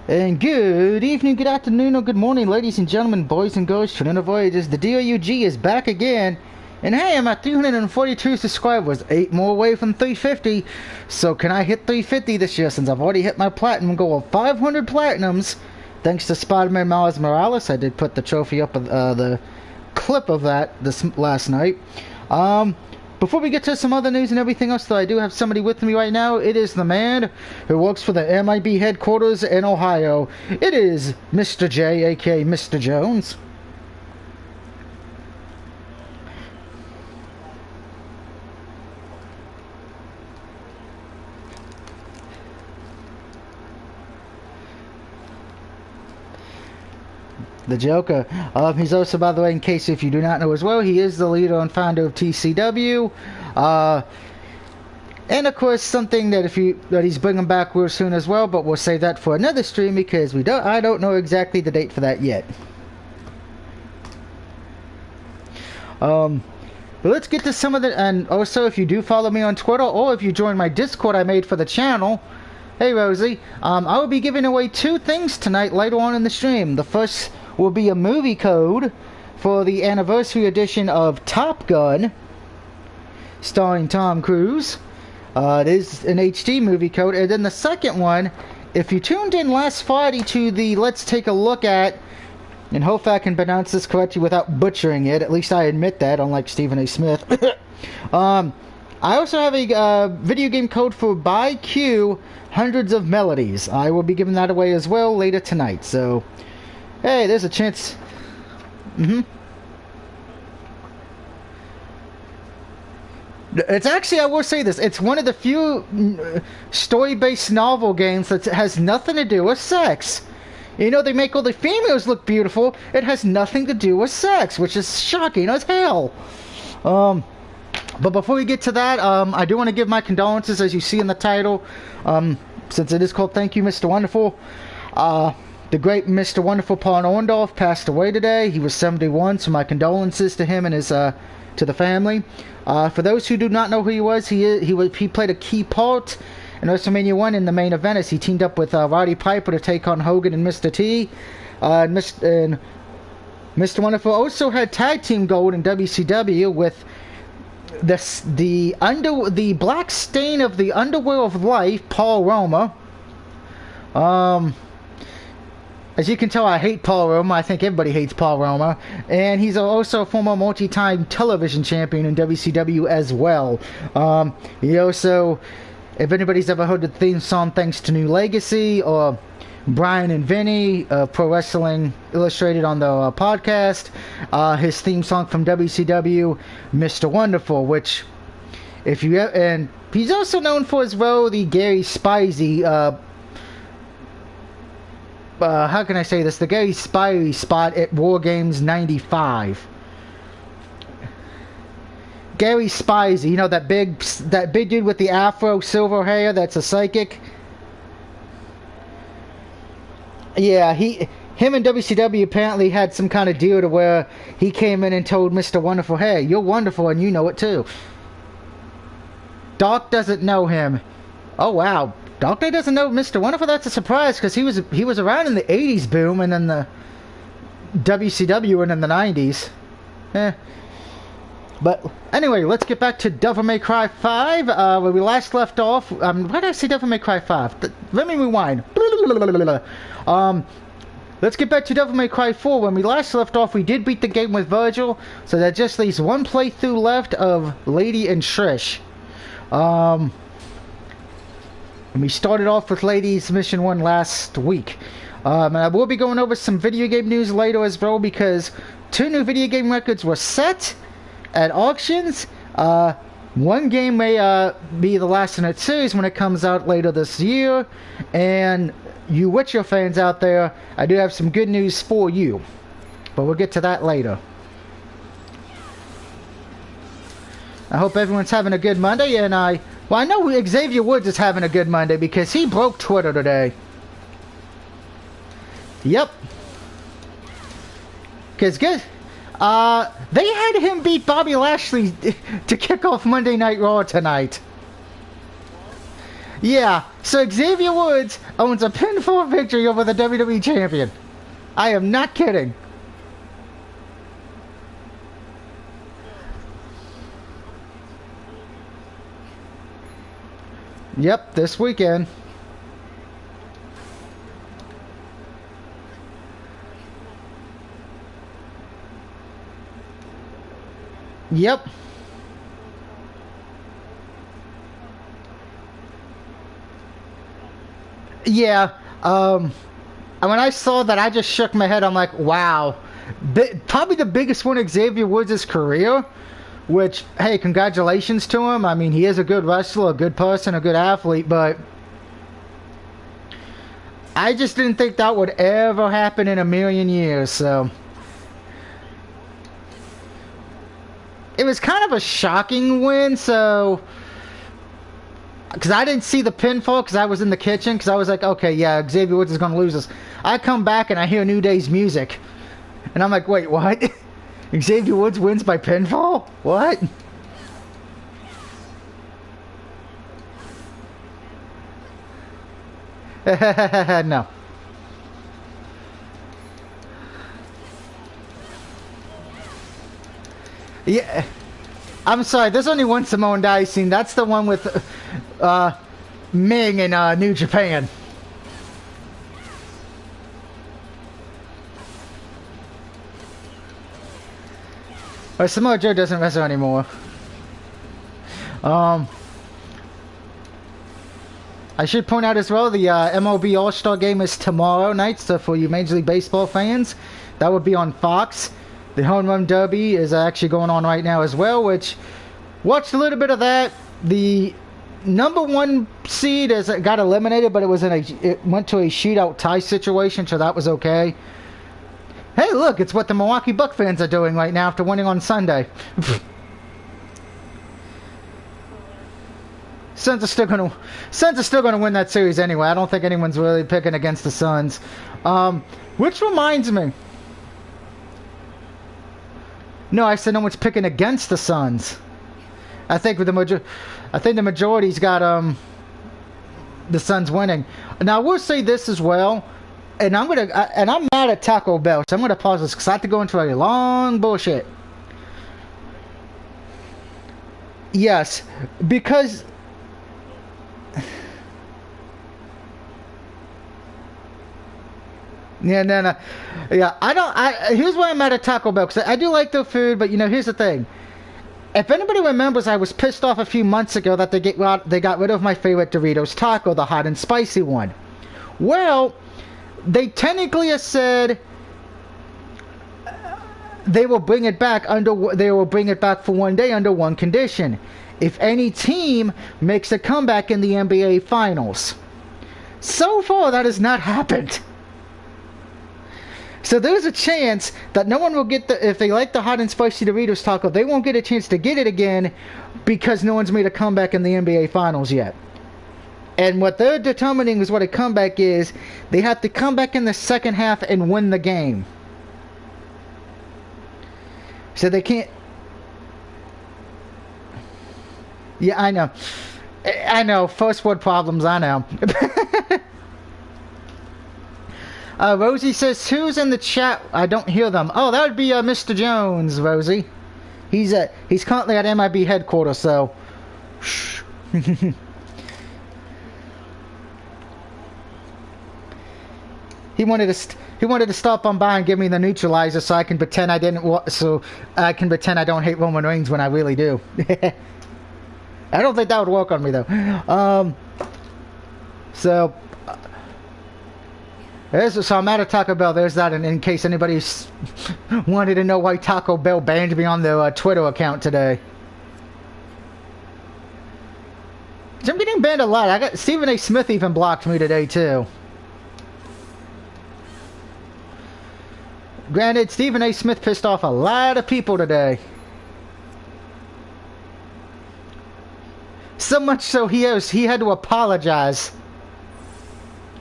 And good evening, good afternoon, or good morning, ladies and gentlemen, boys and girls, children of voyages. The DOUG is back again. And hey, I'm at 342 subscribers, 8 more away from 350. So can I hit 350 this year, since I've already hit my platinum goal of 500 platinums? Thanks to Spider-Man Miles Morales. I did put the trophy up, the clip of that this last night. Before we get to some other news and everything else, though, I do have somebody with me right now. It is the man who works for the MIB headquarters in Ohio. It is Mr. J, aka Mr. Jones. The Joker. He's also, by the way, in case if you do not know as well, he is the leader and founder of TCW. And of course, something that he's bringing back real soon as well, but we'll save that for another stream because I don't know exactly the date for that yet. But let's get to some of the, and also if you do follow me on Twitter or if you join my Discord I made for the channel. Hey Rosie, I will be giving away 2 things tonight later on in the stream. The first will be a movie code for the anniversary edition of Top Gun, starring Tom Cruise. It is an HD movie code. And then the second one, if you tuned in last Friday to the Let's Take a Look At, and hopefully I can pronounce this correctly without butchering it, at least I admit that, unlike Stephen A. Smith. I also have a video game code for By Q, Hundreds of Melodies. I will be giving that away as well later tonight, so hey, there's a chance. It's actually, I will say this, it's one of the few story-based novel games that has nothing to do with sex. You know, they make all the females look beautiful. It has nothing to do with sex, which is shocking as hell. But before we get to that, I do want to give my condolences, as you see in the title, since it is called Thank You, Mr. Wonderful. The great Mr. Wonderful Paul Orndorff passed away today. He was 71, so my condolences to him and his to the family. For those who do not know who he was, he played a key part in WrestleMania 1 in the main event as he teamed up with Roddy Piper to take on Hogan and Mr. T. And Mr. Wonderful also had tag team gold in WCW with the black stain of the underworld of life, Paul Roma. As you can tell, I hate Paul Roma. I think everybody hates Paul Roma. And he's also a former multi-time television champion in WCW as well. He also, if anybody's ever heard the theme song Thanks to New Legacy, or Brian and Vinny, Pro Wrestling Illustrated on the podcast, his theme song from WCW, Mr. Wonderful, which, if you, and he's also known for as well the Gary Spivey, how can I say this? The Gary Spivey spot at War Games 95. Gary Spivey, you know, that big dude with the afro, silver hair, that's a psychic. Yeah, him and WCW apparently had some kind of deal to where he came in and told Mr. Wonderful, hey, you're wonderful and you know it too. Doc doesn't know him. Oh wow. Doc Day doesn't know Mr. Wonderful? That's a surprise, because he was around in the 80s boom, and then the WCW and in the 90s. But anyway, let's get back to Devil May Cry 5, where we last left off. Why did I say Devil May Cry 5? Let me rewind. Let's get back to Devil May Cry 4. When we last left off, we did beat the game with Virgil, so that just leaves one playthrough left of Lady and Trish. And we started off with Lady's Mission 1 last week. And I will be going over some video game news later as well, because 2 new video game records were set at auctions. One game may be the last in its series when it comes out later this year. And you Witcher fans out there, I do have some good news for you. But we'll get to that later. I hope everyone's having a good Monday, and well, I know Xavier Woods is having a good Monday because he broke Twitter today. Yep. Because good. They had him beat Bobby Lashley to kick off Monday Night Raw tonight. Yeah, so Xavier Woods owns a pinfall victory over the WWE Champion. I am not kidding. Yep, this weekend. Yep. Yeah. And when I saw that, I just shook my head. I'm like, wow. Probably the biggest one of Xavier Woods' career. Which, hey, congratulations to him. I mean, he is a good wrestler, a good person, a good athlete, but I just didn't think that would ever happen in a million years, so. It was kind of a shocking win, so. Because I didn't see the pinfall because I was in the kitchen, because I was like, okay, yeah, Xavier Woods is going to lose this. I come back and I hear New Day's music. And I'm like, wait, what? Xavier Woods wins by pinfall? What? No. Yeah. I'm sorry, there's only one Simone Dye scene. That's the one with Ming in New Japan. Or Samoa Joe doesn't wrestle anymore. I should point out as well, the MLB All-Star Game is tomorrow night, so for you Major League Baseball fans, that would be on Fox. The Home Run Derby is actually going on right now as well, which, watched a little bit of that. The number one seed got eliminated, but it went to a shootout tie situation, so that was okay. Hey, look, it's what the Milwaukee Bucks fans are doing right now after winning on Sunday. Suns are still gonna win that series anyway. I don't think anyone's really picking against the Suns. Which reminds me. No, I said no one's picking against the Suns. I think the majority's got the Suns winning. Now I will say this as well. And I'm mad at Taco Bell, so I'm gonna pause this because I have to go into a long bullshit. Yes, because yeah, no. Yeah, here's why I'm mad at Taco Bell, because I do like their food, but here's the thing. If anybody remembers, I was pissed off a few months ago that they got rid of my favorite Doritos taco, the hot and spicy one. Well, they technically have said they will bring it back for one day under one condition. If any team makes a comeback in the NBA Finals. So far, that has not happened. So there's a chance that no one will get if they like the hot and spicy Doritos taco, they won't get a chance to get it again because no one's made a comeback in the NBA Finals yet. And what they're determining is what a comeback is. They have to come back in the second half and win the game. So they can't. Yeah, I know. I know. First world problems, I know. Rosie says, who's in the chat? I don't hear them. Oh, that would be Mr. Jones, Rosie. He's currently at MIB headquarters, so. Shh. He wanted to stop on by and give me the neutralizer so I can pretend I don't hate Roman Reigns when I really do. I don't think that would work on me though. So I'm at a Taco Bell. There's that, and in case anybody wanted to know why Taco Bell banned me on their Twitter account today. I'm getting banned a lot. Stephen A. Smith even blocked me today too. Granted, Stephen A. Smith pissed off a lot of people today. So much so he had to apologize.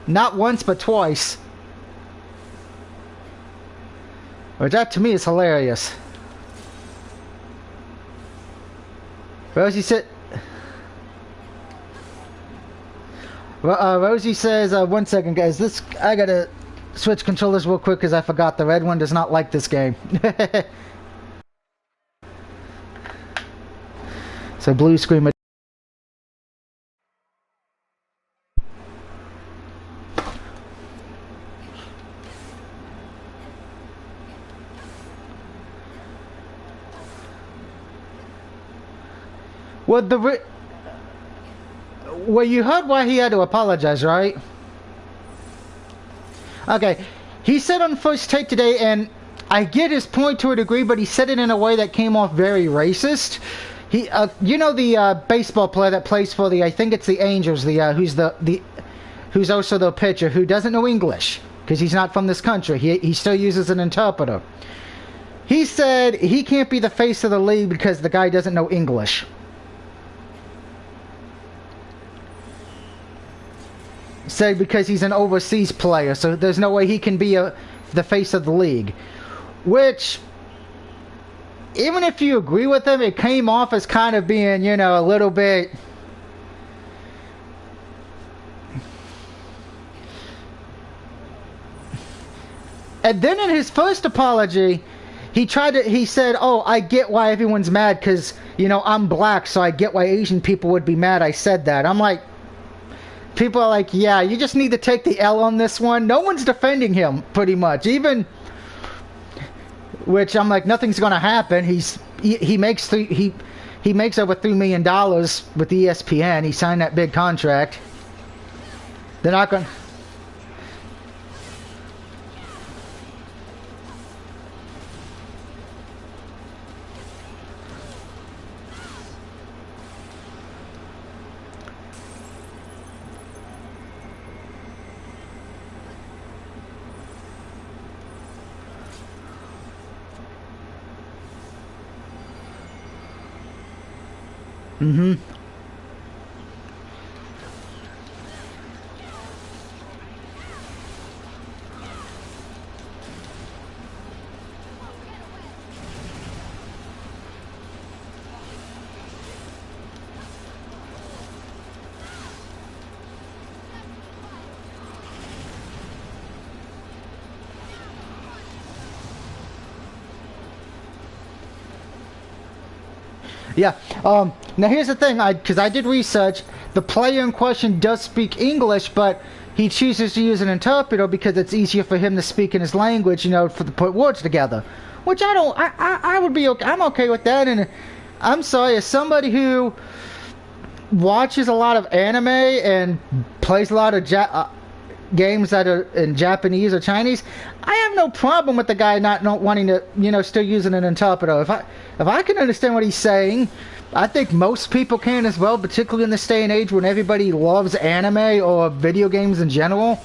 Not once, but twice. Which that to me is hilarious. Rosie said... Rosie says, 1 second, guys. I gotta switch controllers real quick because I forgot the red one does not like this game. So blue screen. Well, you heard why he had to apologize, right? Okay. He said on First Take today, and I get his point to a degree, but he said it in a way that came off very racist. You know the baseball player that plays for I think it's the Angels, who's also the pitcher, who doesn't know English, because he's not from this country. He still uses an interpreter. He said he can't be the face of the league because the guy doesn't know English. Said because he's an overseas player, so there's no way he can be the face of the league. Which, even if you agree with him, it came off as kind of being, you know, a little bit... And then in his first apology, he said, oh, I get why everyone's mad because, you know, I'm black, so I get why Asian people would be mad I said that. I'm like... People are like, yeah, you just need to take the L on this one. No one's defending him, pretty much. Even, which I'm like, nothing's gonna happen. He makes over $3 million with ESPN. He signed that big contract. They're not gonna. Mm-hmm. Yeah. Now here's the thing, because I did research. The player in question does speak English, but he chooses to use an interpreter because it's easier for him to speak in his language, you know, to put words together. Which I would be okay. I'm okay with that. And I'm sorry, as somebody who watches a lot of anime and plays a lot of games that are in Japanese or Chinese, I have no problem with the guy not wanting to, you know, still using an interpreter. If I can understand what he's saying, I think most people can as well, particularly in this day and age when everybody loves anime or video games in general.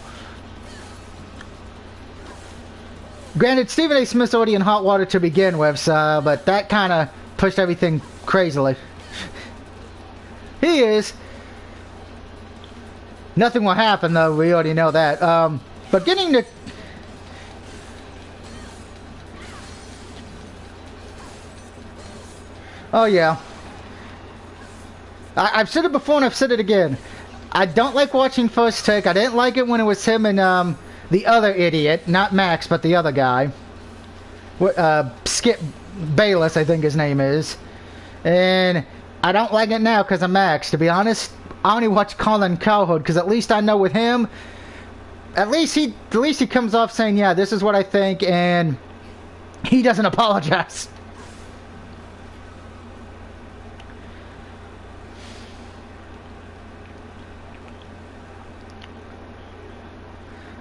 Granted, Stephen A. Smith's already in hot water to begin with, so, but that kind of pushed everything crazily. He is. Nothing will happen, though. We already know that. But getting to... Oh, yeah. I've said it before and I've said it again. I don't like watching First Take. I didn't like it when it was him and the other idiot. Not Max, but the other guy. Skip Bayless, I think his name is. And I don't like it now because of Max. To be honest, I only watch Colin Cowherd because at least I know with him, at least he comes off saying, yeah, this is what I think, and he doesn't apologize.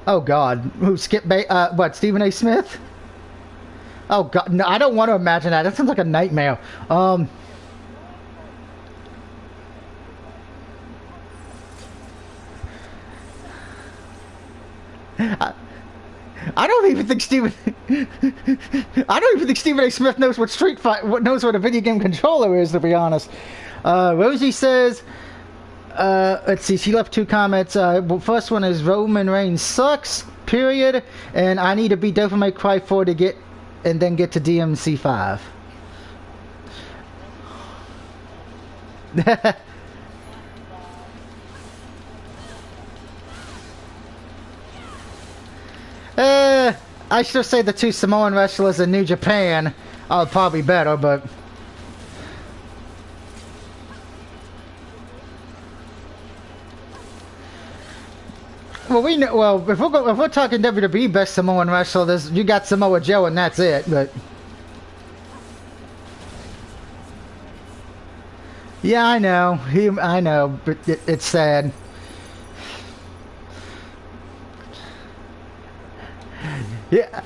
Oh God, who what, Stephen A. Smith? Oh God, no, I don't want to imagine that. That sounds like a nightmare. I don't even think Stephen A. Smith knows what knows what a video game controller is, to be honest. Rosie says, let's see, she left 2 comments. First one is Roman Reigns sucks, period, and I need to beat Devil May Cry 4 to get to DMC 5. I should say the two Samoan wrestlers in New Japan are probably better, but... Well, we know. Well, if we're talking WWE best Samoan wrestler, you got Samoa Joe, and that's it. But yeah, I know. I know, but it's sad. Yeah,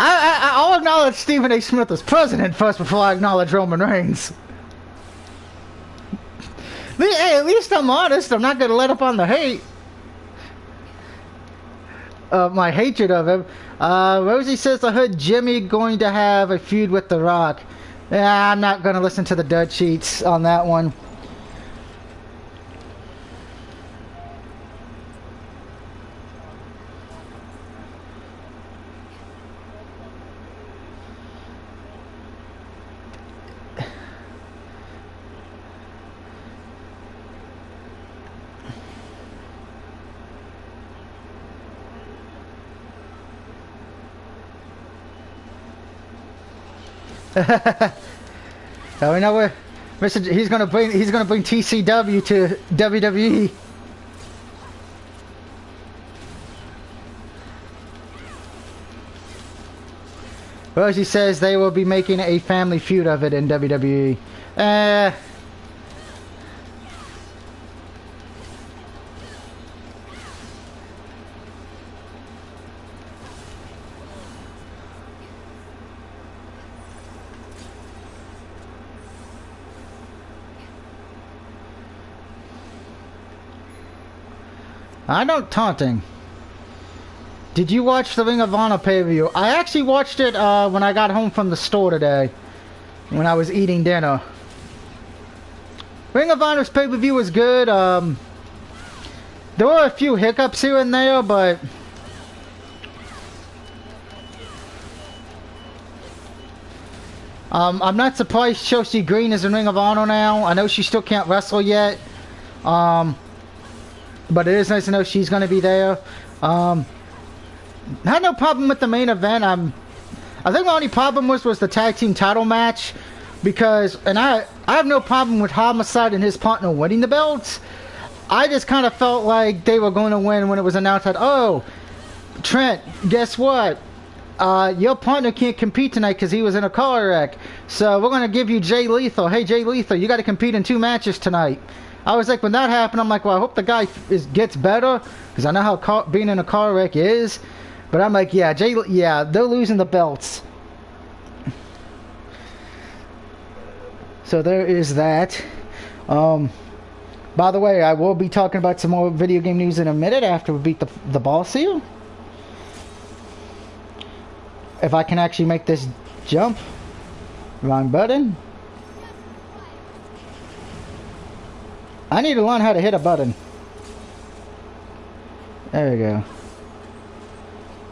I'll acknowledge Stephen A. Smith as president first before I acknowledge Roman Reigns. Hey, at least I'm honest. I'm not going to let up on the hate. My hatred of him. Rosie says I heard Jimmy going to have a feud with The Rock. Yeah, I'm not going to listen to the dirt sheets on that one. So we know where he's gonna bring TCW to WWE. Rosie says they will be making a family feud of it in WWE. I don't taunting. Did you watch the Ring of Honor pay-per-view? I actually watched it when I got home from the store today, when I was eating dinner. Ring of Honor's pay-per-view was good. There were a few hiccups here and there, but I'm not surprised Chelsea Green is in Ring of Honor now. I know she still can't wrestle yet. But it is nice to know she's going to be there. I had no problem with the main event. I think the only problem was the tag team title match, because, and I have no problem with Homicide and his partner winning the belts. I just kind of felt like they were going to win when it was announced that, oh, Trent, guess what? Your partner can't compete tonight because he was in a car wreck. So we're going to give you Jay Lethal. Hey, Jay Lethal, you got to compete in 2 matches tonight. I was like, when that happened, I'm like, well, I hope the guy gets better, because I know how being in a car wreck is. But I'm like, yeah, they're losing the belts. So there is that. By the way, I will be talking about some more video game news in a minute after we beat the boss here. If I can actually make this jump. Wrong button. I need to learn how to hit a button. There we go.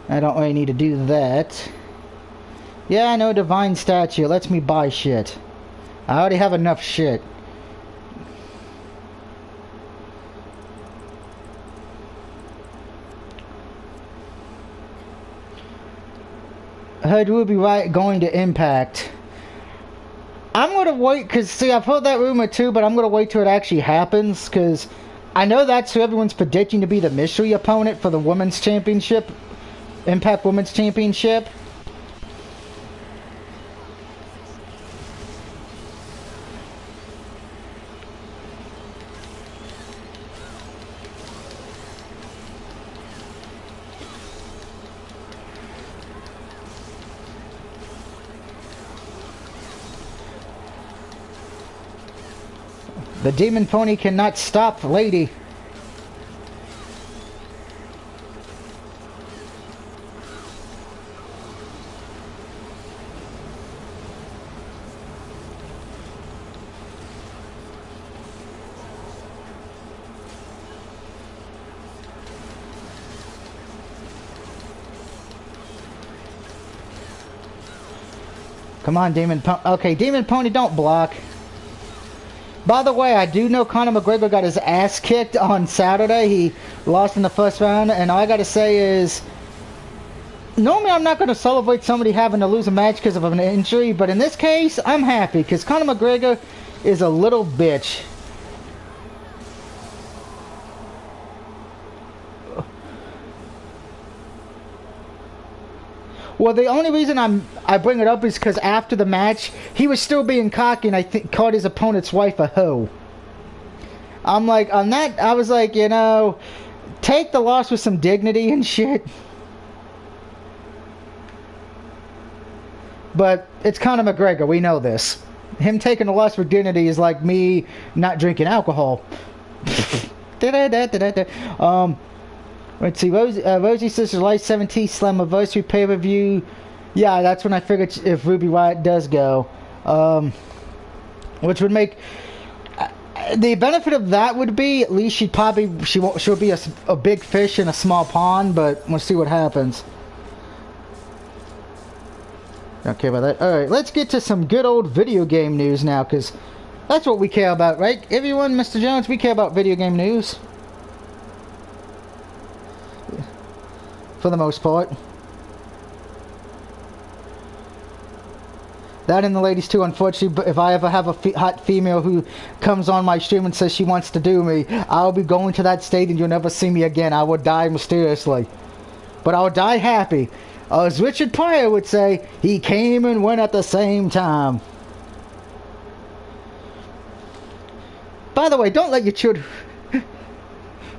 I don't really need to do that. Yeah, I know Divine Statue lets me buy shit. I already have enough shit. Heard Ruby Riott going to Impact. I'm going to wait, because, see, I've heard that rumor too, but I'm going to wait till it actually happens, because I know that's who everyone's predicting to be the mystery opponent for the Women's Championship, Impact Women's Championship. The Demon Pony cannot stop Lady. Come on, Demon Pony. Okay, Demon Pony, don't block. By the way, I do know Conor McGregor got his ass kicked on Saturday. He lost in the first round, and all I gotta say is, Normally, I'm not going to celebrate somebody having to lose a match because of an injury, but in this case, I'm happy because Conor McGregor is a little bitch. Well, the only reason I bring it up is because after the match, he was still being cocky, and I called his opponent's wife a hoe. I'm like, on that, I was like, you know, take the loss with some dignity and shit. But it's Conor McGregor, we know this. Him taking the loss with dignity is like me not drinking alcohol. Let's see, Rosie says July 17th Slammiversary pay-per-view. Yeah, that's when I figured if Ruby Riott does go. Which would make... the benefit of that would be, at least she'll be a big fish in a small pond, but we'll see what happens. Don't care about that. Alright, let's get to some good old video game news now, because that's what we care about, right? Everyone, Mr. Jones, we care about video game news. For the most part. That and the ladies too, unfortunately. But if I ever have a hot female who comes on my stream and says she wants to do me, I'll be going to that state and you'll never see me again. I will die mysteriously. But I'll die happy. As Richard Pryor would say, he came and went at the same time. By the way, don't let your children...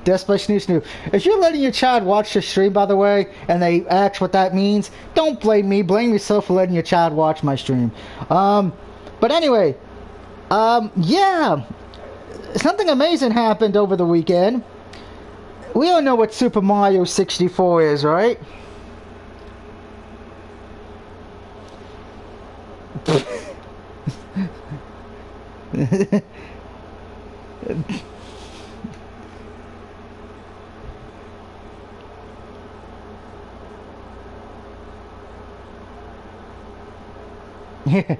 Death by Snoo. If you're letting your child watch the stream, by the way, and they ask what that means, don't blame me. Blame yourself for letting your child watch my stream. But anyway, yeah. Something amazing happened over the weekend. We all know what Super Mario 64 is, right? Yeah.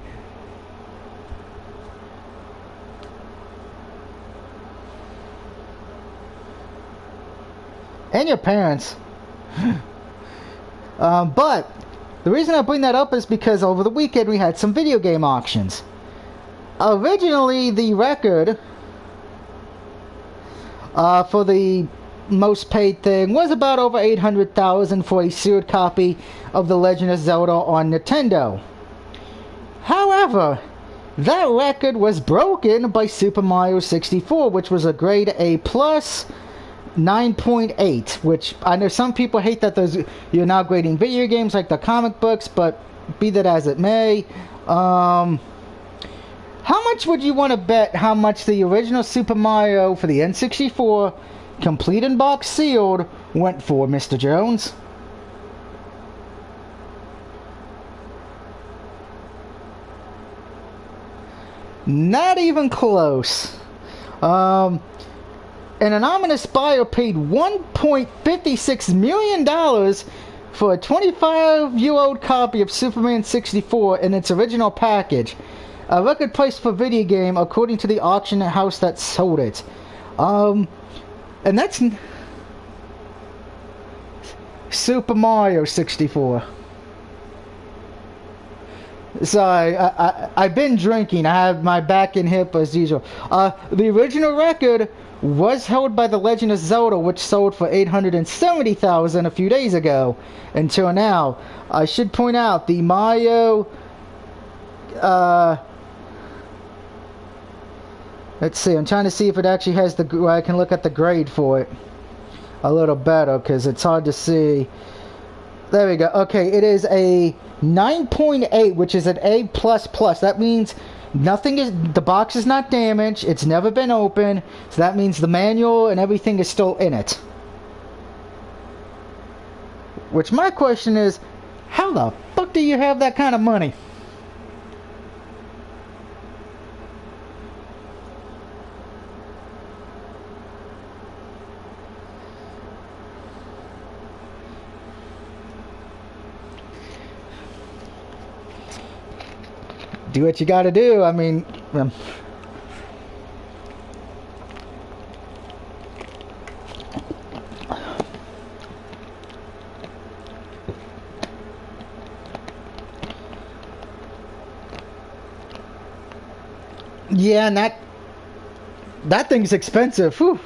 And your parents. But the reason I bring that up is because over the weekend we had some video game auctions. Originally, the record for the most paid thing was about over 800,000 for a sealed copy of The Legend of Zelda on Nintendo. However, that record was broken by Super Mario 64, which was a grade A+, 9.8, which I know some people hate that you're now grading video games like the comic books, but be that as it may. How much would you want to bet how much the original Super Mario for the N64, complete and box sealed, went for, Mr. Jones? Not even close. An anonymous buyer paid $1.56 million for a 25-year-old copy of Superman 64 in its original package. A record price for video game, according to the auction house that sold it. And that's Super Mario 64. Sorry, I've been drinking. I have my back and hip as usual. The original record was held by The Legend of Zelda, which sold for $870,000 a few days ago. Until now, I should point out the Mario. Let's see. I'm trying to see if it actually has I can look at the grade for it a little better because it's hard to see. There we go. Okay, it is a 9.8, which is an A++. That means the box is not damaged. It's never been opened. So that means the manual and everything is still in it. Which my question is, how the fuck do you have that kind of money? Do what you gotta do. I mean, Yeah, and that thing's expensive. Whew.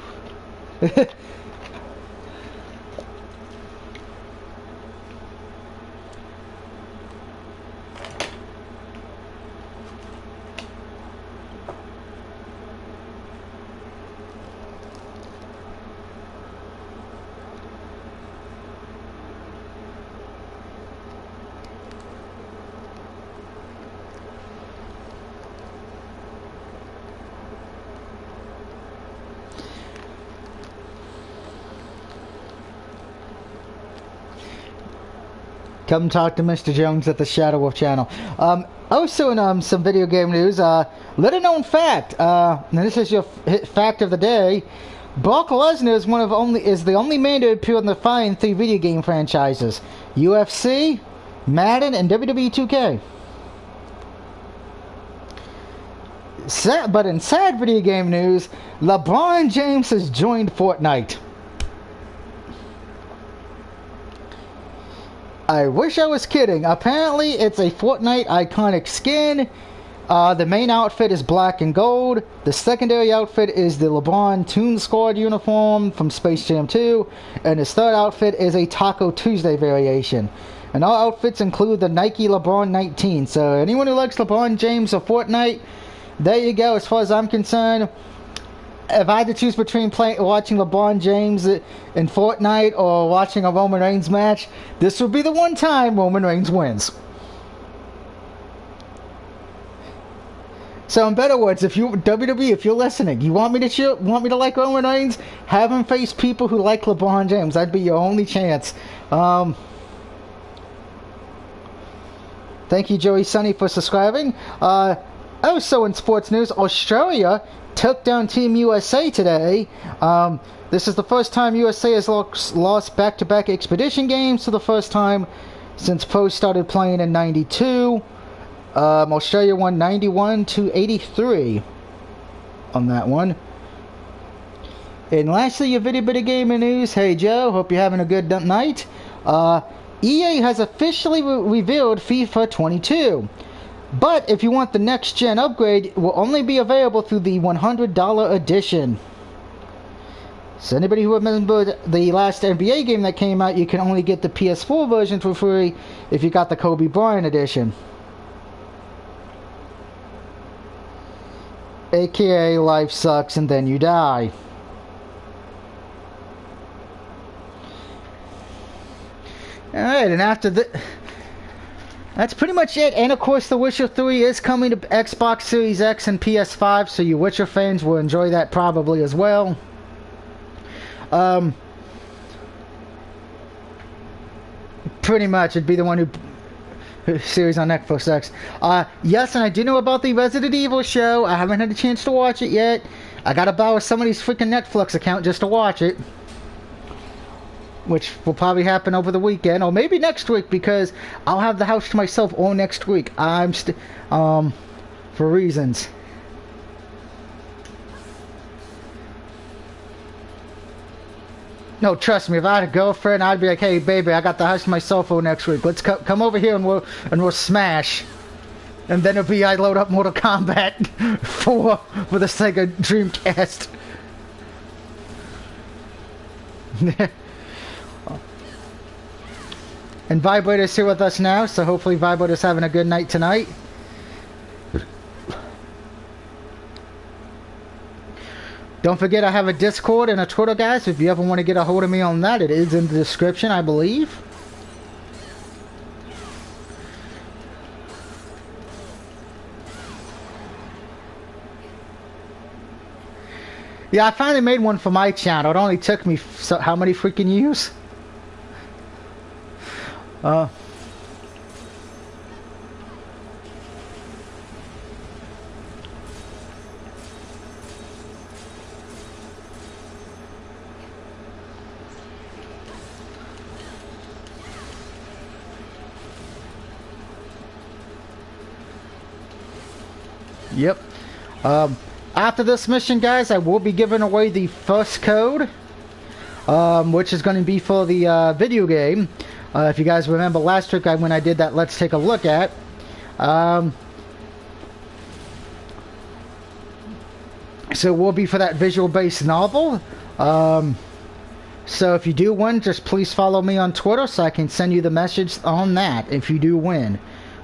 Come talk to Mr. Jones at the Shadow Wolf channel. Also in some video game news, little known fact, and this is your fact of the day. Brock Lesnar is the only man to appear in the following 3 video game franchises: UFC, Madden, and WWE 2K. But in sad video game news, LeBron James has joined Fortnite. I wish I was kidding. Apparently, it's a Fortnite iconic skin. The main outfit is black and gold. The secondary outfit is the LeBron Toon Squad uniform from Space Jam 2. And his third outfit is a Taco Tuesday variation. And all outfits include the Nike LeBron 19. So anyone who likes LeBron James or Fortnite, there you go. As far as I'm concerned, if I had to choose between watching LeBron James in Fortnite or watching a Roman Reigns match, this would be the one time Roman Reigns wins. So in better words, if you WWE, if you're listening, you want me to like Roman Reigns, have him face people who like LeBron James. That'd be your only chance. Thank you, Joey Sunny, for subscribing. Also in sports news, Australia took down Team USA today. This is the first time USA has lost back-to-back expedition games for the first time since pros started playing in '92. Australia won 91-83 on that one. And lastly, your video bit of gaming news. Hey Joe, hope you're having a good night. EA has officially revealed FIFA 22. But if you want the next gen upgrade, it will only be available through the $100 edition. So anybody who remembered the last NBA game that came out, you can only get the PS4 version for free if you got the Kobe Bryant edition. AKA life sucks and then you die. Alright, and after that's pretty much it. And of course, The Witcher 3 is coming to Xbox Series X and PS5, so you Witcher fans will enjoy that probably as well. Pretty much, it'd be the one who series on Netflix X. Yes, and I do know about the Resident Evil show. I haven't had a chance to watch it yet. I gotta borrow somebody's freaking Netflix account just to watch it, which will probably happen over the weekend, or maybe next week, because I'll have the house to myself all next week. For reasons. No, trust me, if I had a girlfriend, I'd be like, hey, baby, I got the house to myself all next week. Let's come over here and we'll smash. And then it'll be, I load up Mortal Kombat 4 for the Sega Dreamcast. And Vibrator's here with us now, so hopefully Vibrator's having a good night tonight. Don't forget I have a Discord and a Twitter, guys. If you ever want to get a hold of me on that, it is in the description, I believe. Yeah, I finally made one for my channel. It only took me how many freaking years? Yep. After this mission, guys, I will be giving away the first code, which is going to be for the video game. If you guys remember last week when I did that, let's take a look at. So it will be for that visual-based novel. So if you do win, just please follow me on Twitter so I can send you the message on that if you do win.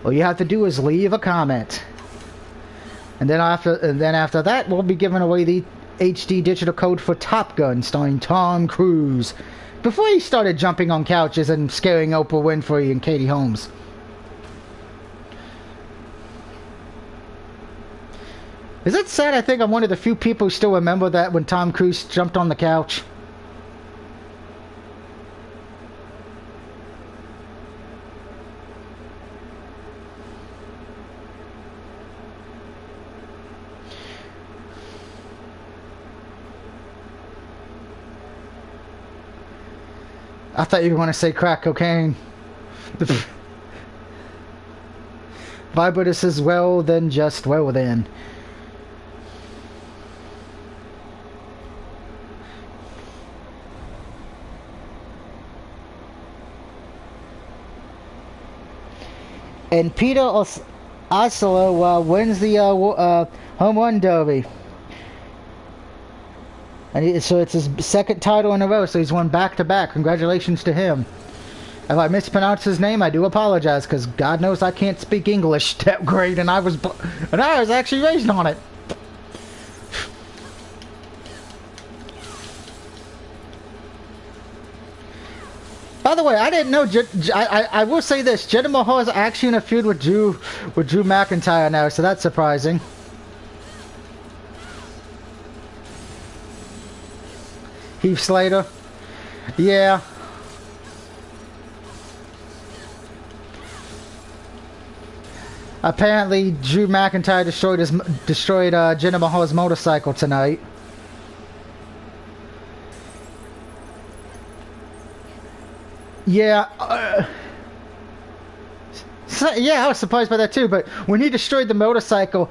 All you have to do is leave a comment. And then after that, we'll be giving away the HD digital code for Top Gun starring Tom Cruise. Before he started jumping on couches and scaring Oprah Winfrey and Katie Holmes. Is it sad? I think I'm one of the few people who still remember that when Tom Cruise jumped on the couch. I thought you were going to say crack cocaine. Vibrator says, well then, just well then. And Peter Oslo wins the home run derby. And so it's his second title in a row, so he's won back-to-back. Congratulations to him. If I mispronounce his name, I do apologize, because God knows I can't speak English that great, and I was actually raised on it. By the way, I didn't know. I will say this: Jinder Mahal is actually in a feud with Drew McIntyre now, so that's surprising. Heath Slater, yeah. Apparently, Drew McIntyre destroyed Jinder Mahal's motorcycle tonight. Yeah. Yeah, I was surprised by that too. But when he destroyed the motorcycle,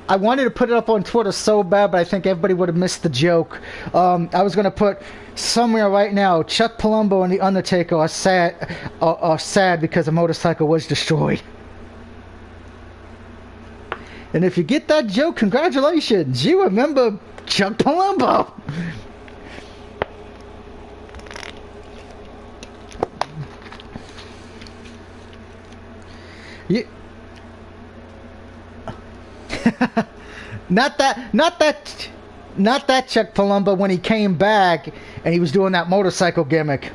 I wanted to put it up on Twitter so bad, but I think everybody would have missed the joke. I was going to put somewhere right now, Chuck Palumbo and The Undertaker are sad because a motorcycle was destroyed. And if you get that joke, congratulations. You remember Chuck Palumbo. Not that Chuck Palumbo when he came back and he was doing that motorcycle gimmick.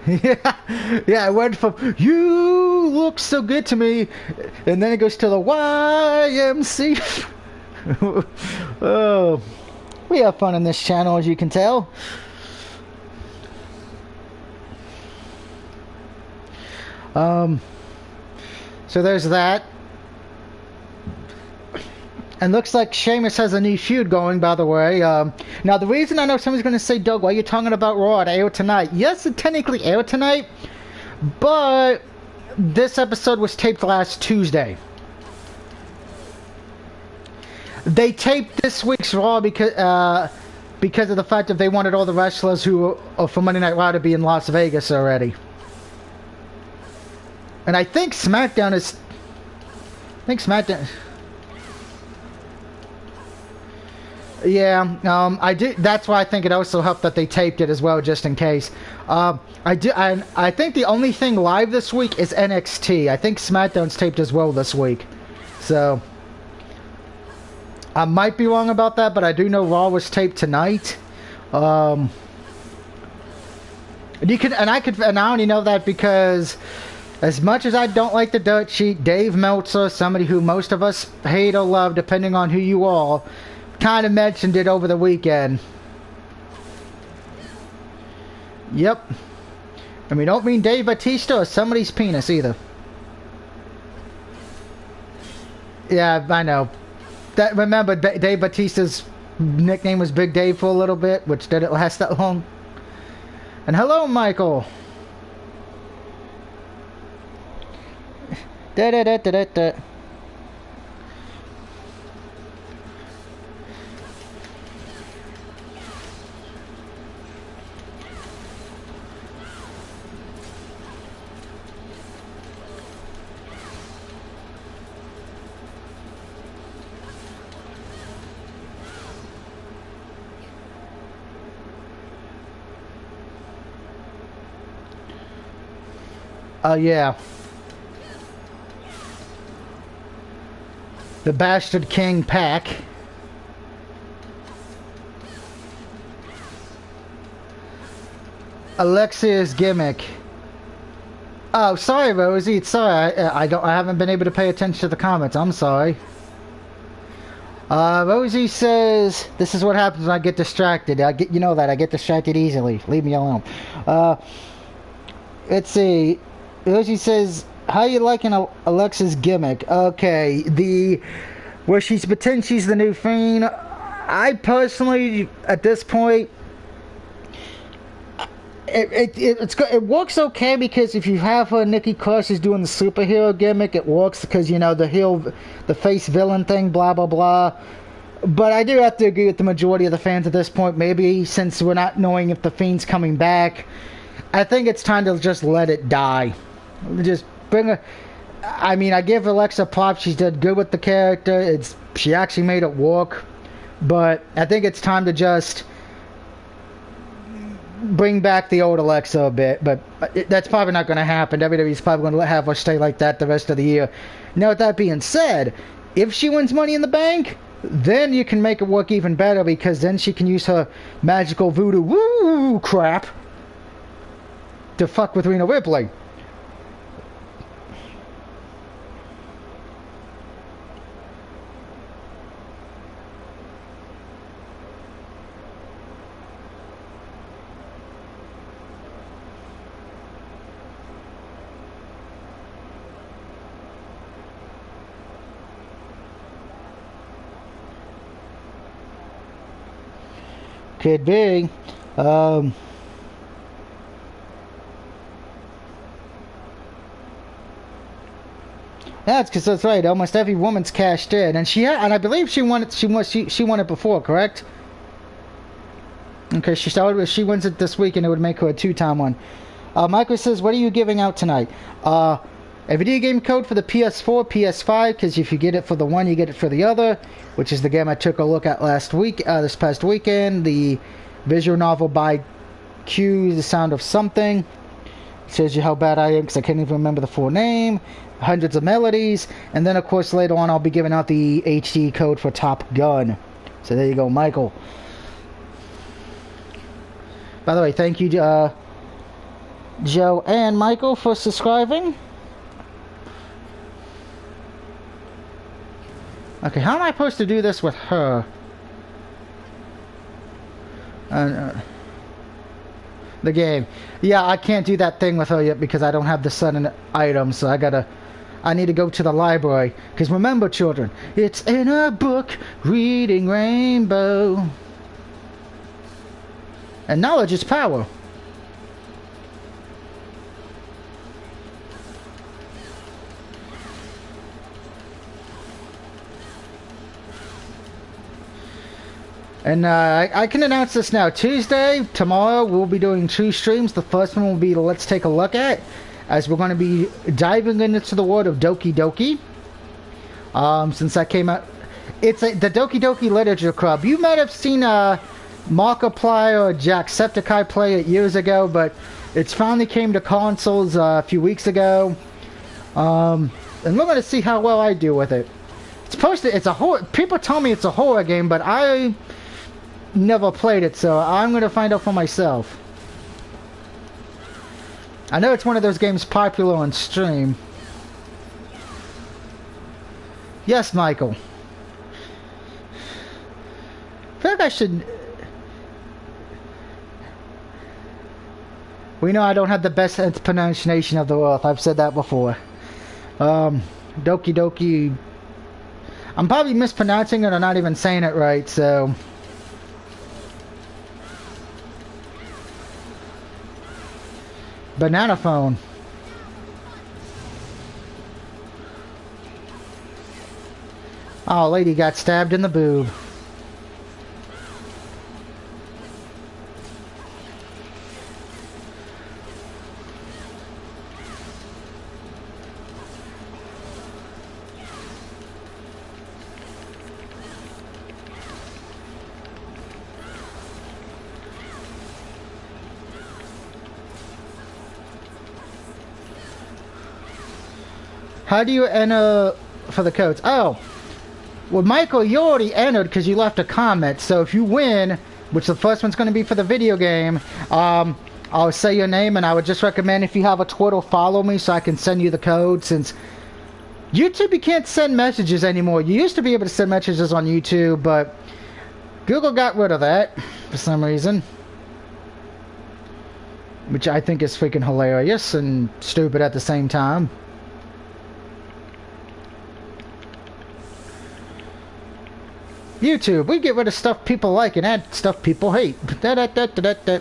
Yeah, it went from "you look so good to me," and then it goes to the YMC. Oh, we have fun on this channel, as you can tell. So there's that. And looks like Sheamus has a new feud going, by the way. Now, the reason I know somebody's going to say, Doug, why are you talking about Raw? It aired tonight. Yes, it technically aired tonight, but this episode was taped last Tuesday. They taped this week's Raw because of the fact that they wanted all the wrestlers who are for Monday Night Raw to be in Las Vegas already. And I think SmackDown is... Yeah, I do. That's why I think it also helped that they taped it as well, just in case. I think the only thing live this week is NXT. I think SmackDown's taped as well this week. So... I might be wrong about that, but I do know Raw was taped tonight. And I only know that because, as much as I don't like the dirt sheet, Dave Meltzer, somebody who most of us hate or love, depending on who you are, kind of mentioned it over the weekend. Yep. And we don't mean Dave Bautista or somebody's penis either. Yeah, I know. Remember, Dave Bautista's nickname was Big Dave for a little bit, which didn't last that long. And hello, Michael. Da-da-da-da-da-da. Yeah. The Bastard King pack. Alexia's gimmick. Oh, sorry, Rosie. Sorry, I haven't been able to pay attention to the comments. I'm sorry. Rosie says, "This is what happens when I get distracted. You know that I get distracted easily. Leave me alone." Let's see. Rosie says, "How you liking Alexa's gimmick?" Okay, where she's pretend she's the new Fiend. I personally, at this point, it works okay because if you have Nikki Cross is doing the superhero gimmick, it works because you know the face villain thing, blah blah blah. But I do have to agree with the majority of the fans at this point. Maybe since we're not knowing if the Fiend's coming back, I think it's time to just let it die. Just bring her. I mean, I give Alexa props. She did good with the character. She actually made it work. But I think it's time to just bring back the old Alexa a bit, but that's probably not going to happen. WWE's probably going to have her stay like that the rest of the year. Now, with that being said, if she wins Money in the Bank, then you can make it work even better because then she can use her magical voodoo woo crap to fuck with Rhea Ripley. Could be. That's right. Almost every woman's cashed in, and and I believe she won it. She won it before, correct? Okay, she wins it this week, and it would make her a 2-time one. Michael says, "What are you giving out tonight?" A video game code for the PS4, PS5, because if you get it for the one, you get it for the other, which is the game I took a look at this past weekend, the visual novel by Q, The Sound of Something. It shows you how bad I am because I can't even remember the full name. Hundreds of melodies, and then of course later on I'll be giving out the HD code for Top Gun. So there you go, Michael. By the way, thank you, Joe and Michael, for subscribing. Okay, how am I supposed to do this with her? The game. Yeah, I can't do that thing with her yet because I don't have the sudden items, so I need to go to the library. Because remember, children, it's in a book, reading Rainbow. And knowledge is power. And I can announce this now. Tuesday, tomorrow, we'll be doing 2 streams. The first one will be Let's Take a Look At, as we're going to be diving into the world of Doki Doki. Since that came out, it's the Doki Doki Literature Club. You might have seen Markiplier or Jacksepticeye play it years ago, but it's finally came to consoles a few weeks ago. And we're going to see how well I do with it. It's a horror. People tell me it's a horror game, but I never played it, so I'm going to find out for myself. I know it's one of those games popular on stream. Yes, Michael. I feel like I should... We know I don't have the best pronunciation of the world. I've said that before. Doki Doki... I'm probably mispronouncing it or not even saying it right, so... Banana phone. Oh, lady got stabbed in the boob. How do you enter for the codes? Oh, well, Michael, you already entered because you left a comment. So if you win, which the first one's going to be for the video game, I'll say your name, and I would just recommend if you have a Twitter, follow me so I can send you the code. Since YouTube, you can't send messages anymore. You used to be able to send messages on YouTube, but Google got rid of that for some reason. Which I think is freaking hilarious and stupid at the same time. YouTube, we get rid of stuff people like and add stuff people hate. Da-da-da-da-da-da.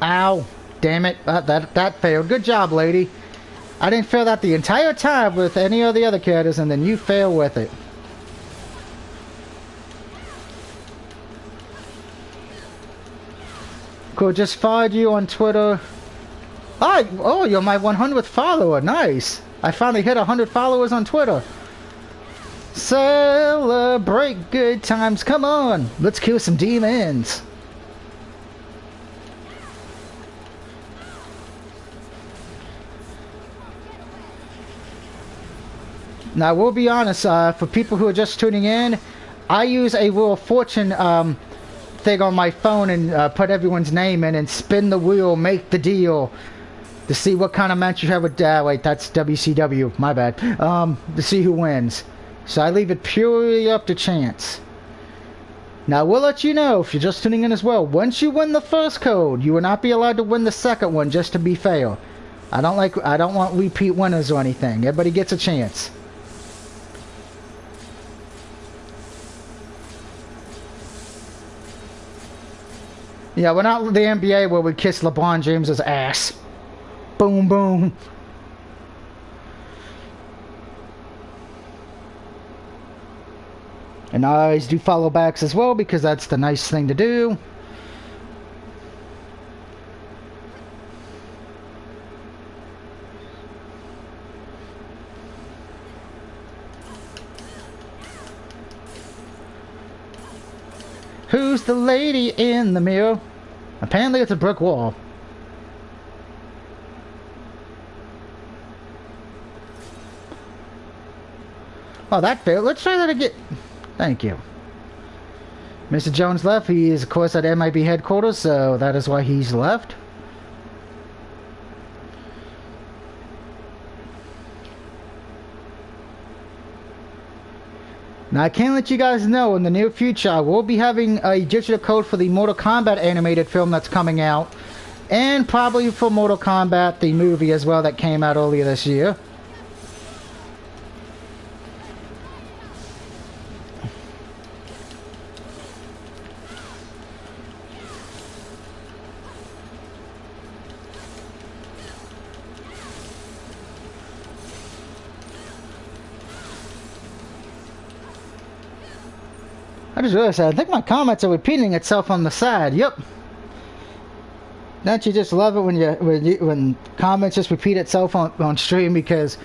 Ow. Damn it. That failed. Good job, lady. I didn't fail that the entire time with any of the other characters, and then you fail with it. Cool, just followed you on Twitter. Oh, you're my 100th follower. Nice. I finally hit 100 followers on Twitter. Celebrate good times. Come on. Let's kill some demons. Now, we'll be honest, for people who are just tuning in, I use a Wheel of Fortune thing on my phone and put everyone's name in and spin the wheel, make the deal, to see what kind of match you have with... wait, that's WCW, my bad. To see who wins. So I leave it purely up to chance. Now, we'll let you know, if you're just tuning in as well, once you win the first code, you will not be allowed to win the second one, just to be fair. I don't want repeat winners or anything. Everybody gets a chance. Yeah, we're not the NBA where we kiss LeBron James's ass. Boom, boom. And I always do follow backs as well because that's the nice thing to do. Who's the lady in the mirror? Apparently it's a brick wall. Oh, that failed. Let's try that again. Thank you. Mr. Jones left. He is, of course, at MIB headquarters, so that is why he's left. Now, I can let you guys know, in the near future, I will be having a digital code for the Mortal Kombat animated film that's coming out. And probably for Mortal Kombat, the movie as well, that came out earlier this year. I just realized that. I think my comments are repeating itself on the side. Yep. Don't you just love it when comments just repeat itself on stream because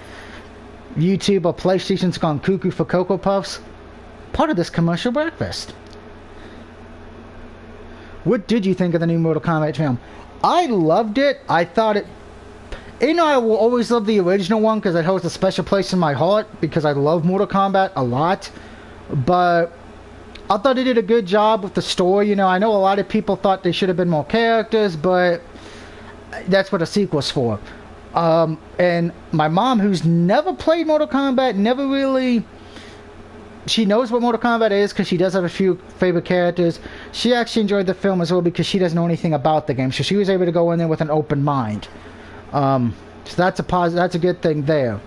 YouTube or PlayStation's gone cuckoo for Cocoa Puffs? Part of this commercial breakfast. What did you think of the new Mortal Kombat film? I loved it. I thought it... You know, I will always love the original one because it holds a special place in my heart because I love Mortal Kombat a lot. But I thought they did a good job with the story. You know, I know a lot of people thought there should have been more characters, but that's what a sequel's for. And my mom, who's never played Mortal Kombat, never really... She knows what Mortal Kombat is because she does have a few favorite characters. She actually enjoyed the film as well because she doesn't know anything about the game. So she was able to go in there with an open mind. So that's a good thing there.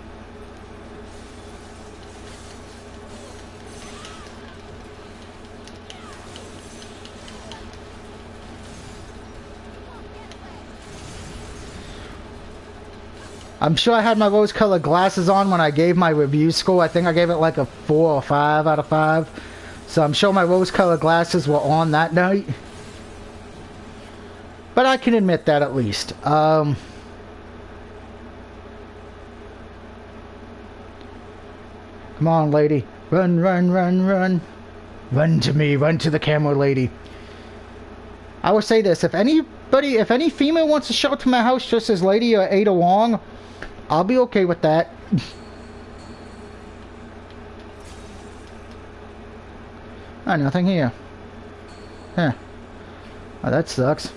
I'm sure I had my rose-colored glasses on when I gave my review score. I think I gave it like a 4 or 5 out of 5. So I'm sure my rose-colored glasses were on that night. But I can admit that at least. Come on, lady. Run, run, run, run. Run to me. Run to the camera, lady. I will say this. If any female wants to show up to my house just as Lady or Ada Wong, I'll be okay with that. Oh, nothing here. Huh. Oh, that sucks.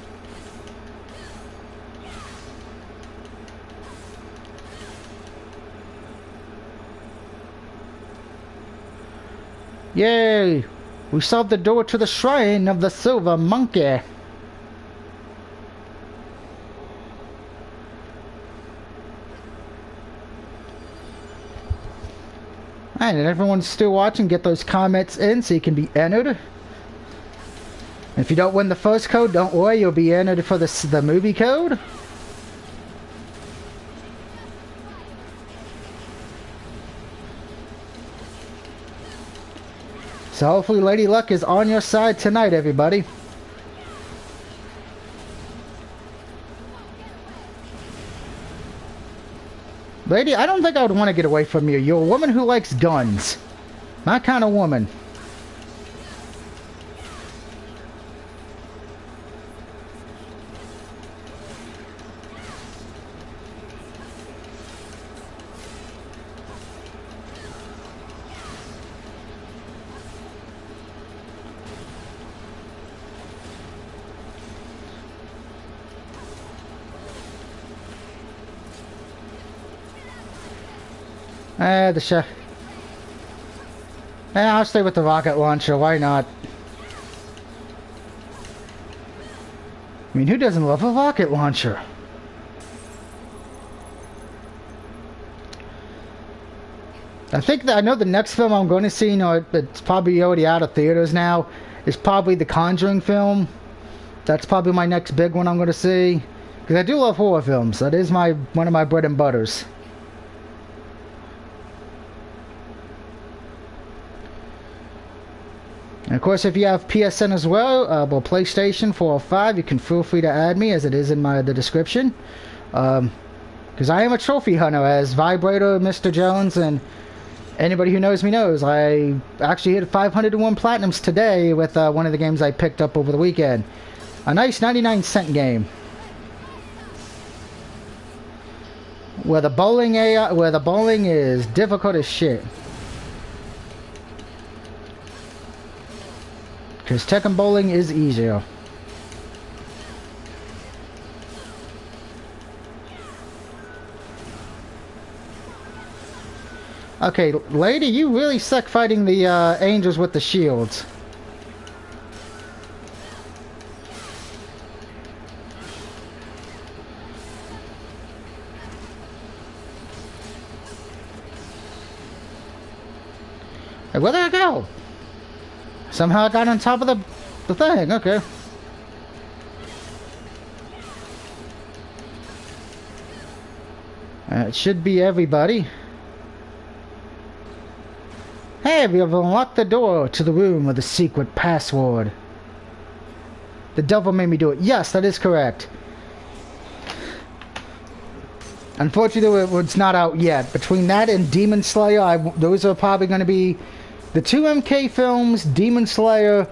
Yay! We solved the door to the shrine of the silver monkey. And everyone's still watching, get those comments in so you can be entered. If you don't win the first code, don't worry, you'll be entered for the movie code. So hopefully Lady Luck is on your side tonight, everybody. Lady, I don't think I would want to get away from you. You're a woman who likes guns. My kind of woman. I'll stay with the rocket launcher, why not? I mean, who doesn't love a rocket launcher? I know the next film I'm going to see, you know, it's probably already out of theaters now, is probably the Conjuring film. That's probably my next big one I'm going to see. Because I do love horror films. That is one of my bread and butters. And of course, if you have PSN as well, or PlayStation 4 or 5, you can feel free to add me, as it is in the description. Because I am a trophy hunter, as Vibrator, Mr. Jones, and anybody who knows me knows. I actually hit 501 platinums today with one of the games I picked up over the weekend. A nice 99-cent game. Where the bowling is difficult as shit. Because Tekken Bowling is easier. Okay, lady, you really suck fighting the angels with the shields. Hey, where'd I go? Somehow I got on top of the thing, okay. It should be everybody. Hey, we have unlocked the door to the room with the secret password. The devil made me do it. Yes, that is correct. Unfortunately, it's not out yet. Between that and Demon Slayer, those are probably going to be the two MK films, Demon Slayer,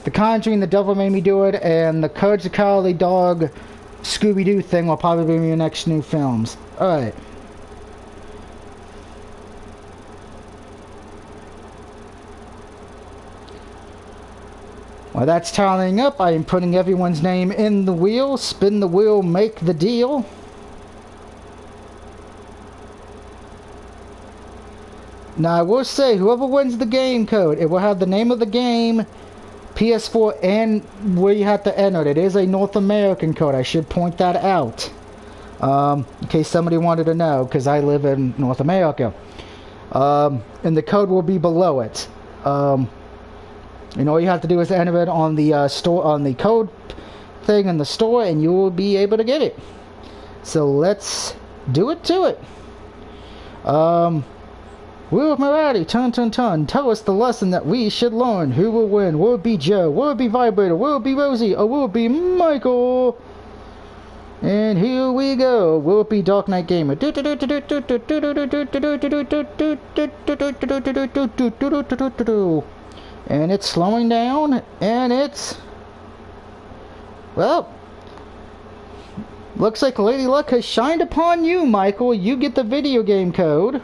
The Conjuring, The Devil Made Me Do It, and the Courage the Cowardly Dog Scooby-Doo thing will probably be your next new films. Alright. While that's tallying up, I am putting everyone's name in the wheel. Spin the wheel, make the deal. Now, I will say, whoever wins the game code, it will have the name of the game, PS4, and where you have to enter it. It is a North American code. I should point that out. In case somebody wanted to know, because I live in North America. And the code will be below it. And all you have to do is enter it on the store, on the code thing in the store, and you will be able to get it. So let's do it to it. Will Marathi, ton, tell us the lesson that we should learn. Who will win? Will it be Joe? Will it be Vibrator? Will it be Rosie? Or will it be Michael? And here we go. Whoopie Dark Knight Gamer. And it's slowing down. And it's... Well... Looks like Lady Luck has shined upon you, Michael. You get the video game code.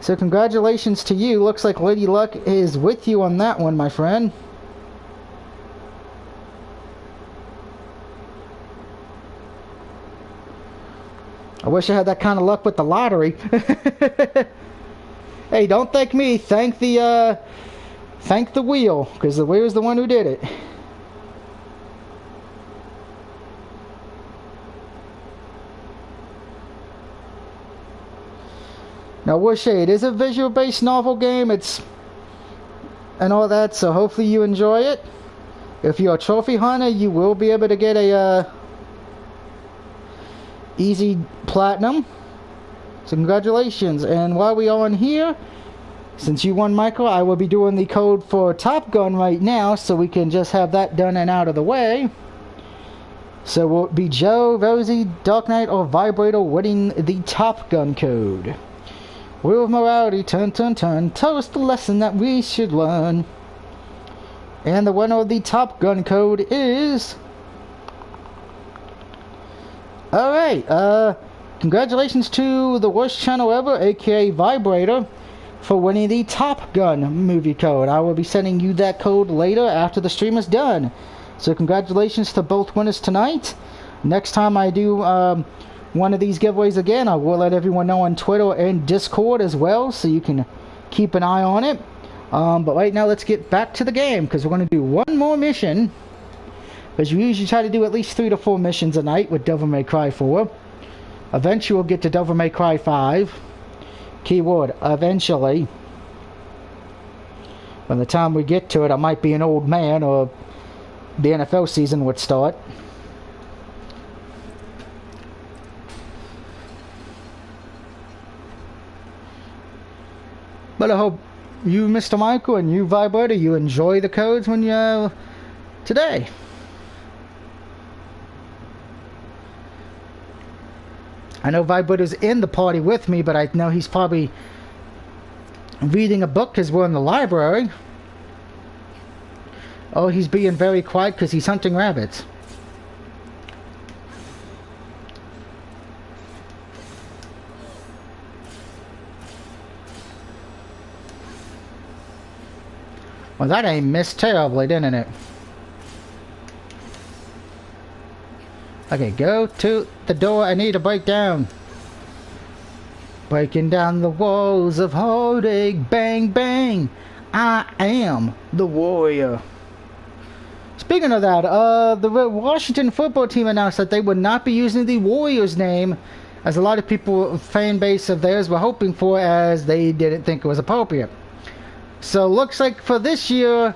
So congratulations to you. Looks like Lady Luck is with you on that one, my friend. I wish I had that kind of luck with the lottery. Hey, don't thank me. Thank the wheel, because the wheel's the one who did it. Now, Wushay, it is a visual-based novel game. It's and all that, so hopefully you enjoy it. If you're a trophy hunter, you will be able to get a easy platinum. So congratulations. And while we are on here, since you won, Michael, I will be doing the code for Top Gun right now, so we can just have that done and out of the way. So will it be Joe, Rosie, Dark Knight, or Vibrator winning the Top Gun code? Wheel of morality, turn, turn, turn. Tell us the lesson that we should learn. And the winner of the Top Gun code is... Alright, congratulations to the worst channel ever, aka Vibrator, for winning the Top Gun movie code. I will be sending you that code later after the stream is done. So congratulations to both winners tonight. Next time I do one of these giveaways again, I will let everyone know on Twitter and Discord as well, so you can keep an eye on it. But right now, let's get back to the game, because we're going to do one more mission. Because we usually try to do at least 3 to 4 missions a night with Devil May Cry 4. Eventually, we'll get to Devil May Cry 5. Keyword, eventually. By the time we get to it, I might be an old man, or the NFL season would start. But I hope you, Mr. Michael, and you, Vibrator, you enjoy the codes when you today. I know Vibrator's in the party with me, but I know he's probably reading a book because we're in the library. Oh, he's being very quiet because he's hunting rabbits. Well, that ain't missed terribly, didn't it? Okay, go to the door. I need to break down. Breaking down the walls of heartache. Bang, bang. I am the warrior. Speaking of that, the Washington football team announced that they would not be using the Warriors name, as a lot of people, fan base of theirs, were hoping for, as they didn't think it was appropriate. So looks like for this year,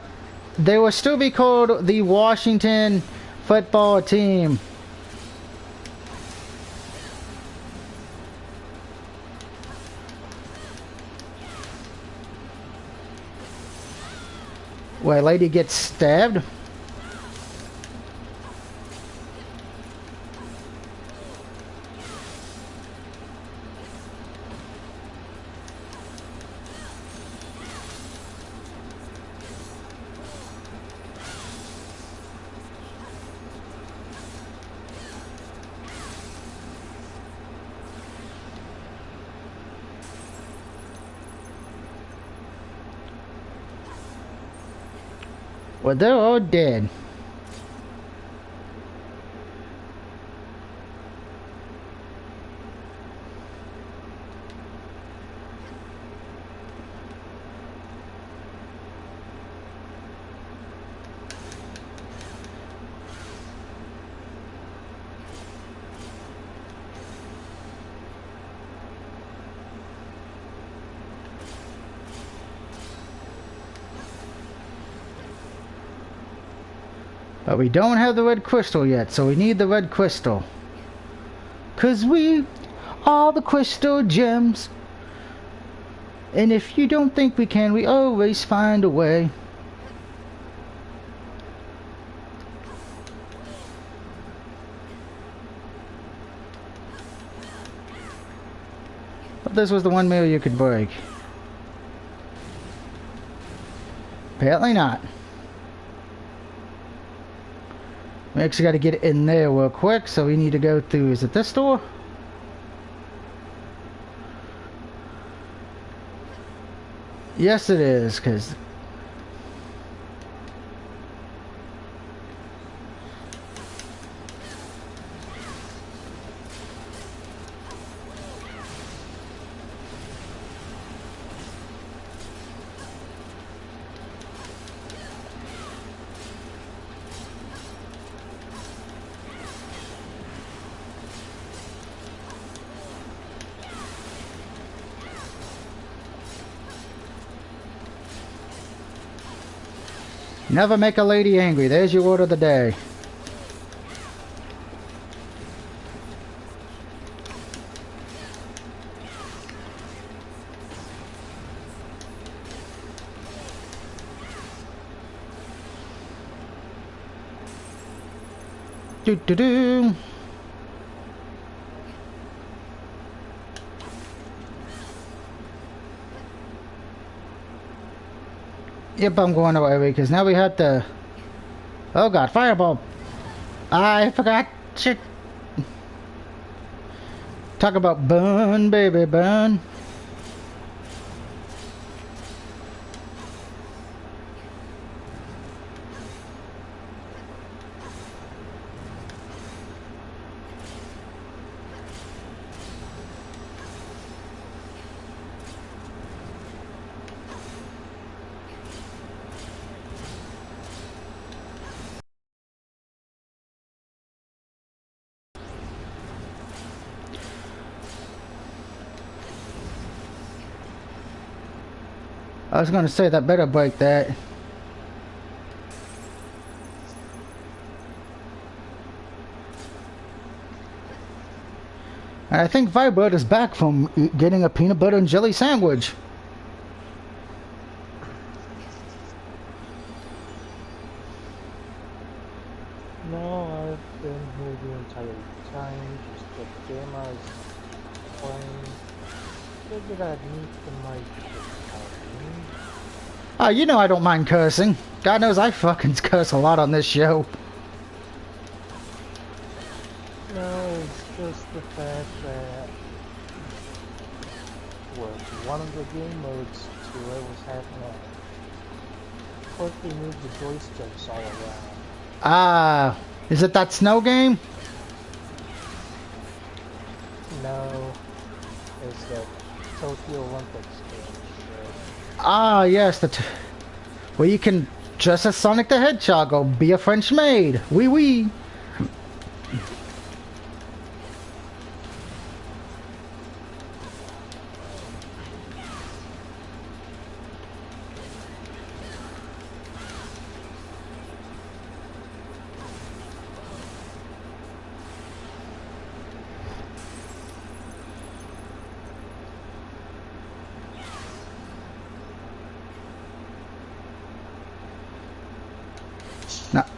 they will still be called the Washington football team. Where a lady gets stabbed. Well, they're all dead. But we don't have the red crystal yet, so we need the red crystal. 'Cause we are the crystal gems. And if you don't think we can, we always find a way. this was the one meal you could break. Apparently not. We actually got to get in there real quick, so we need to go through... Is it this door? Yes, it is, because... Never make a lady angry. There's your word of the day. Do-do-do. Yep, I'm going away because now we have to... Oh god, fireball! I forgot! Shit! Talk about burn, baby, burn! I was gonna say that better break that. And I think Vibert is back from getting a peanut butter and jelly sandwich. No, I've been here the entire time, just the game I was playing. Figured I'd meet the mic. Oh, you know I don't mind cursing. God knows I fucking curse a lot on this show. No, it's just the fact that with one of the game modes to it was having to quickly move the joysticks all around. Ah, is it that snow game? No, it's the Tokyo Olympics game. Ah, yes, where you can dress as Sonic the Hedgehog or be a French maid. Oui, oui.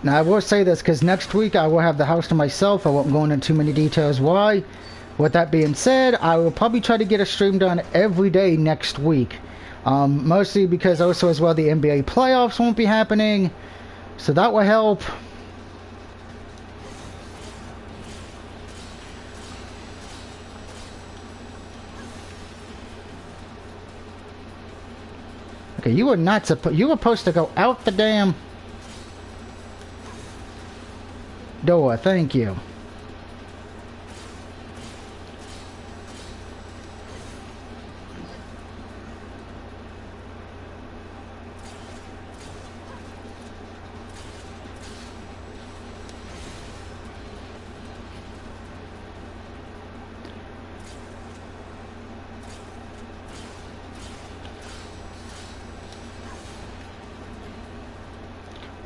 Now I will say this because next week I will have the house to myself. I won't go into too many details why. With that being said, I will probably try to get a stream done every day next week. Mostly because also as well the NBA playoffs won't be happening. So that will help. Okay, you were not supposed... You were supposed to go out the damn... door, thank you.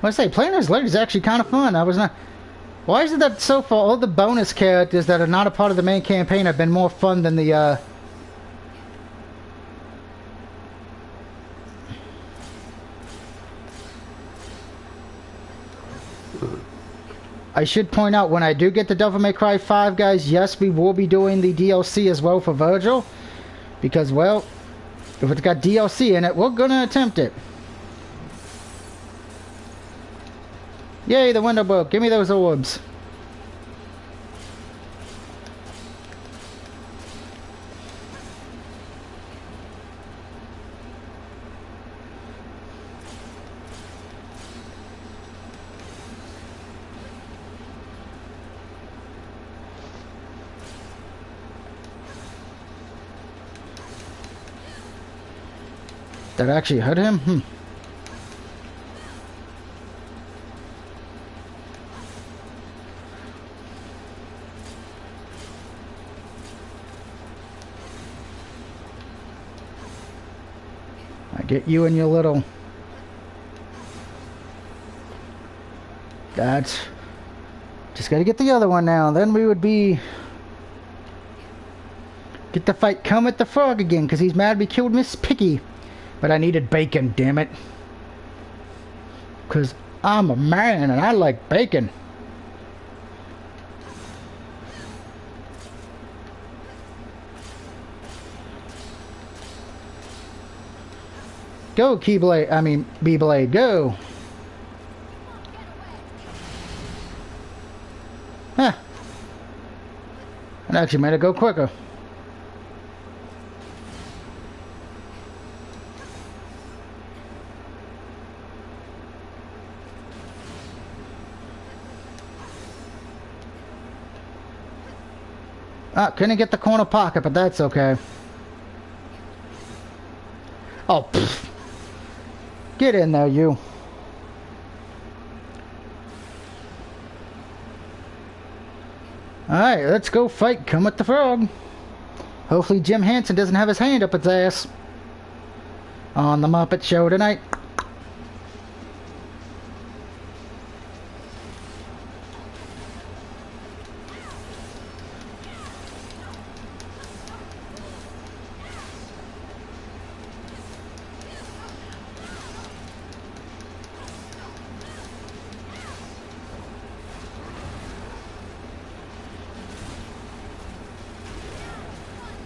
Let's say playing as Larry is actually kind of fun. I was not... Why is it that so far all the bonus characters that are not a part of the main campaign have been more fun than the I should point out when I do get the Devil May Cry 5, guys, yes, we will be doing the DLC as well for Virgil. Because, well, if it's got DLC in it, we're gonna attempt it. Yay, the window broke. Give me those orbs. That actually hurt him? I get you and your little... That's... Just gotta get the other one now. Then we would be... Get the fight come at the frog again, because he's mad we killed Miss Piggy. But I needed bacon, damn it. Because I'm a man and I like bacon. Go, Keyblade. I mean, B-Blade, go. Huh. It actually made it go quicker. Ah, couldn't get the corner pocket, but that's okay. Oh, pfft. Get in there, you. Alright, let's go fight Kermit the Frog. Hopefully Jim Henson doesn't have his hand up its ass on the Muppet Show tonight.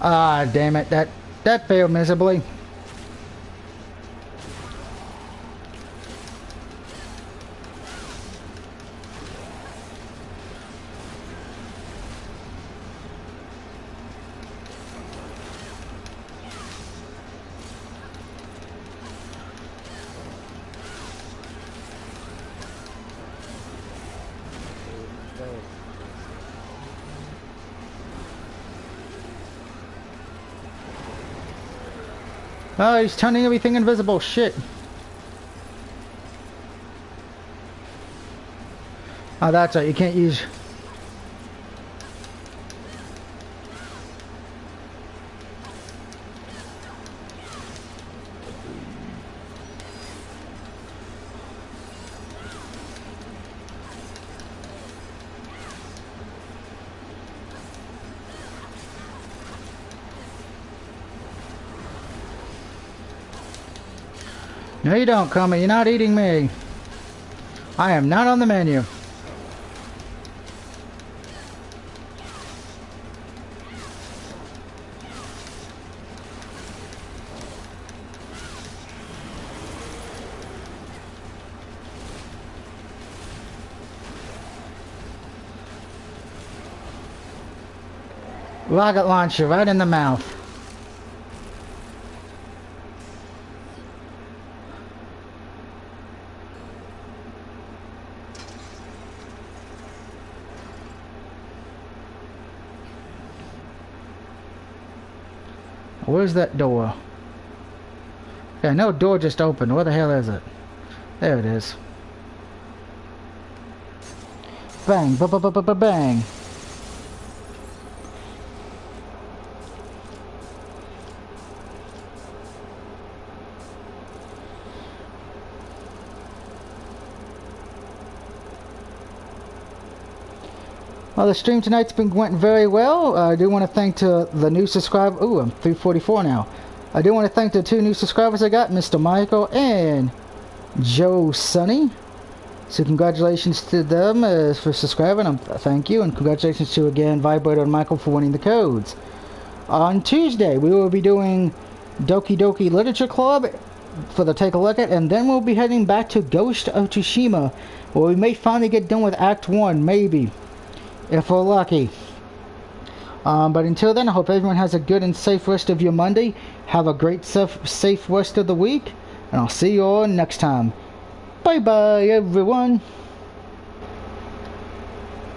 Ah, damn it. That failed miserably. Oh, he's turning everything invisible. Shit. Oh, that's right. You can't use... No, you don't, Kermit. You're not eating me. I am not on the menu. Rocket launcher right in the mouth. Where's that door? Yeah, no door just opened. Where the hell is it? There it is. Bang, bang. Well, the stream tonight's went very well. I do want to thank to the new subscriber. Ooh, I'm 344 now. I do want to thank the two new subscribers I got, Mr. Michael and Joe Sunny. So congratulations to them for subscribing. Thank you, and congratulations to again Vibrator and Michael for winning the codes. On Tuesday, we will be doing Doki Doki Literature Club for the take a look at, and then we'll be heading back to Ghost of Tsushima, where we may finally get done with Act 1, maybe, if we're lucky. But until then, I hope everyone has a good and safe rest of your Monday. Have a great, safe rest of the week, and I'll see you all next time. Bye-bye, everyone.